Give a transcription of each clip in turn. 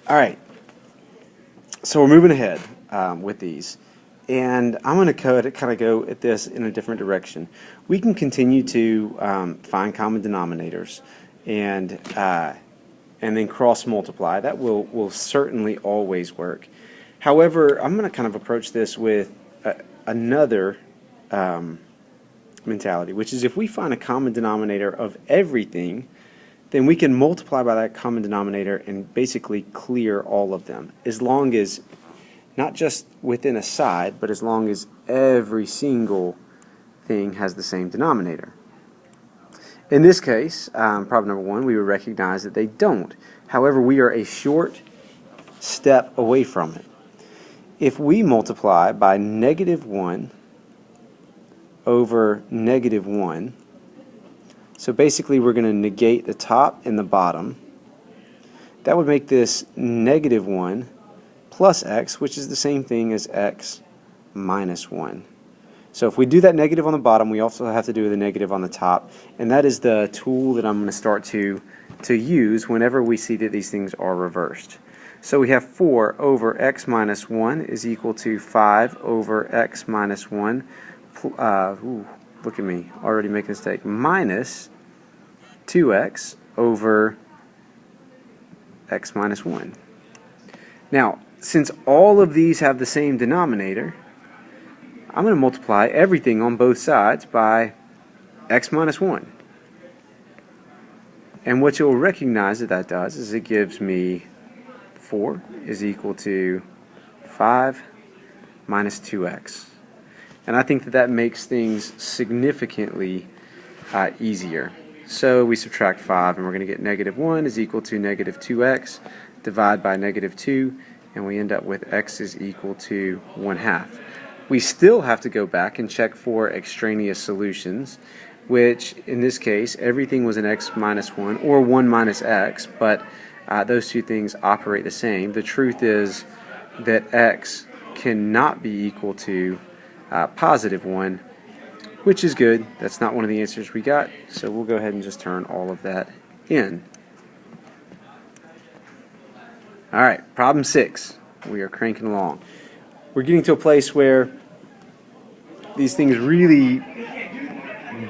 All right, so we're moving ahead with these, and I'm going to kind of go at this in a different direction. We can continue to find common denominators and then cross multiply. That will certainly always work. However, I'm going to kind of approach this with another mentality, which is if we find a common denominator of everything, then we can multiply by that common denominator and basically clear all of them, as long as not just within a side, but as long as every single thing has the same denominator. In this case, problem number one, we would recognize that they don't. However, we are a short step away from it. If we multiply by negative 1 over negative 1, so basically we're going to negate the top and the bottom, that would make this negative 1 plus x, which is the same thing as x minus 1. So if we do that negative on the bottom, we also have to do the negative on the top, and that is the tool that I'm going to start to use whenever we see that these things are reversed. So we have 4 over x minus 1 is equal to 5 over x minus 1, look at me, already making a mistake, minus 2x over x minus 1. Now, since all of these have the same denominator, I'm going to multiply everything on both sides by x minus 1. And what you'll recognize that does is it gives me 4 is equal to 5 minus 2x. And I think that makes things significantly easier. So we subtract 5 and we're going to get negative 1 is equal to negative 2x, divide by negative 2, and we end up with x is equal to 1/2. We still have to go back and check for extraneous solutions, which in this case everything was an x minus 1 or 1 minus x, but those two things operate the same. The truth is that x cannot be equal to positive 1, which is good. That's not one of the answers we got, so we'll go ahead and just turn all of that in. Alright, problem 6. We are cranking along. We're getting to a place where these things really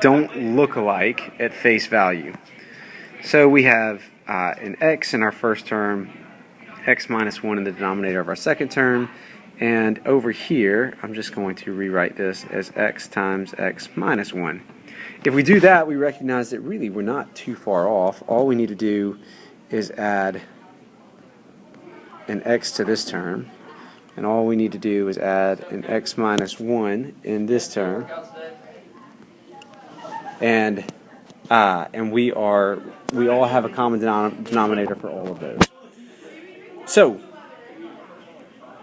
don't look alike at face value. So we have an x in our first term, x minus 1 in the denominator of our second term, and over here I'm just going to rewrite this as x times x minus 1. If we do that, we recognize that really we're not too far off. All we need to do is add an x to this term, and all we need to do is add an x minus 1 in this term, and we all have a common denominator for all of those. So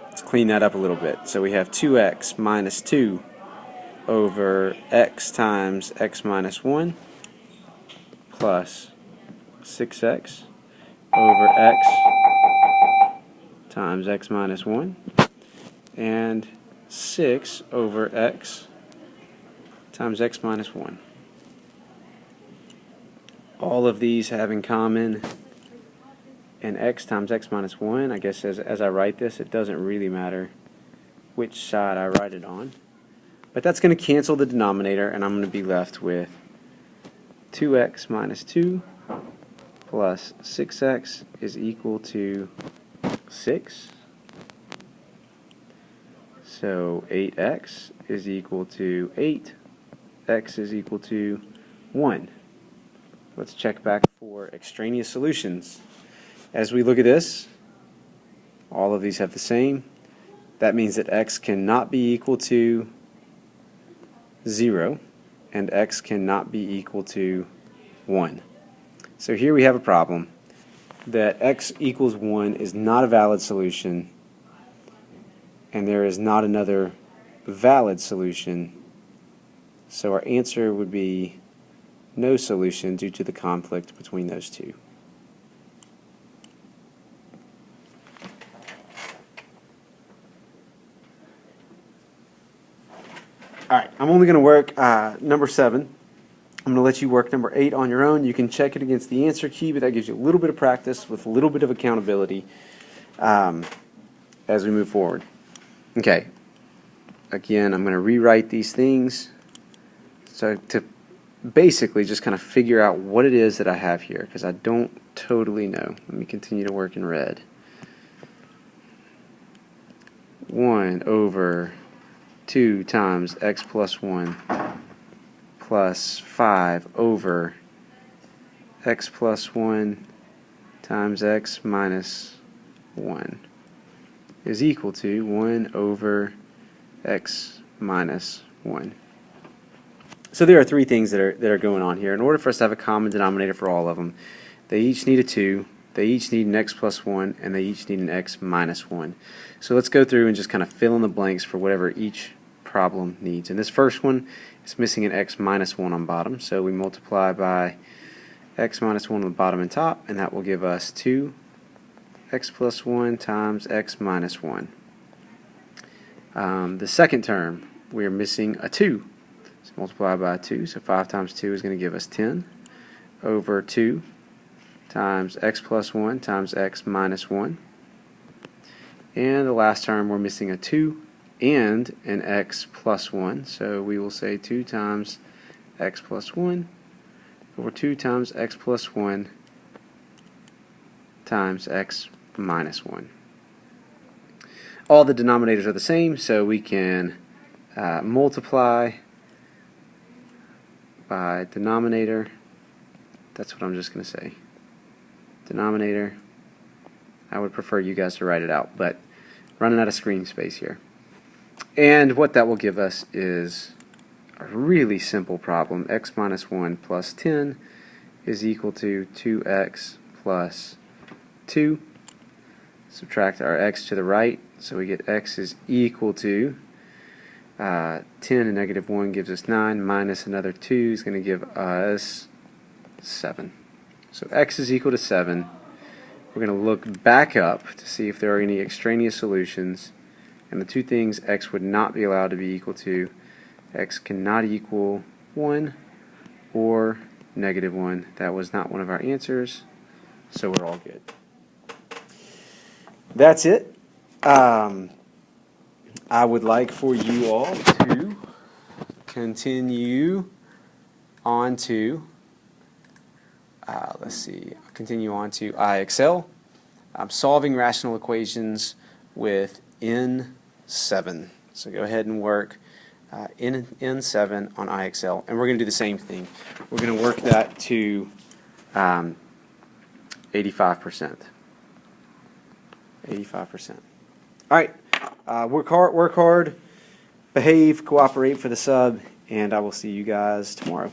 let's clean that up a little bit. So we have 2x minus 2 over x times x minus 1 plus 6x over x times x minus 1 and 6 over x times x minus 1. All of these have in common an x times x minus 1. I guess as I write this, it doesn't really matter which side I write it on. But that's going to cancel the denominator, and I'm going to be left with 2x minus 2 plus 6x is equal to 6. So 8x is equal to 8. X is equal to 1. Let's check back for extraneous solutions. As we look at this, all of these have the same. That means that x cannot be equal to 0, and x cannot be equal to 1. So here we have a problem that x equals 1 is not a valid solution, and there is not another valid solution. So our answer would be no solution due to the conflict between those two. Alright, I'm only going to work number 7. I'm going to let you work number 8 on your own. You can check it against the answer key, but that gives you a little bit of practice with a little bit of accountability. as we move forward. Okay, again, I'm going to rewrite these things so to basically just kind of figure out what it is that I have here, because I don't totally know. Let me continue to work in red. 1 over 2 times x plus 1 plus 5 over x plus 1 times x minus 1 is equal to 1 over x minus 1. So there are three things that are going on here. In order for us to have a common denominator for all of them, they each need a 2, they each need an x plus 1, and they each need an x minus 1. So let's go through and just kind of fill in the blanks for whatever each problem needs. And this first one is missing an x minus 1 on bottom, so we multiply by x minus 1 on the bottom and top, and that will give us 2 x plus 1 times x minus 1. The second term, we are missing a 2. So multiply by 2, so 5 times 2 is going to give us 10 over 2 times x plus 1 times x minus 1. And the last term, we're missing a 2 and an x plus 1, so we will say 2 times x plus 1 over 2 times x plus 1 times x minus 1. All the denominators are the same, so we can multiply by denominator. That's what I'm just going to say. Denominator. I would prefer you guys to write it out, but running out of screen space here. And what that will give us is a really simple problem. X minus 1 plus 10 is equal to 2x plus 2. Subtract our x to the right, so we get x is equal to 10 and negative 1 gives us 9, minus another 2 is going to give us 7. So x is equal to 7. We're going to look back up to see if there are any extraneous solutions, and the two things x would not be allowed to be equal to, x cannot equal 1 or negative 1. That was not one of our answers, so we're all good. That's it. I would like for you all to continue on to continue on to IXL. I'm solving rational equations with N7. So go ahead and work N7 on IXL, and we're going to do the same thing. We're going to work that to 85%. 85%. All right. Work hard, behave, cooperate for the sub, and I will see you guys tomorrow.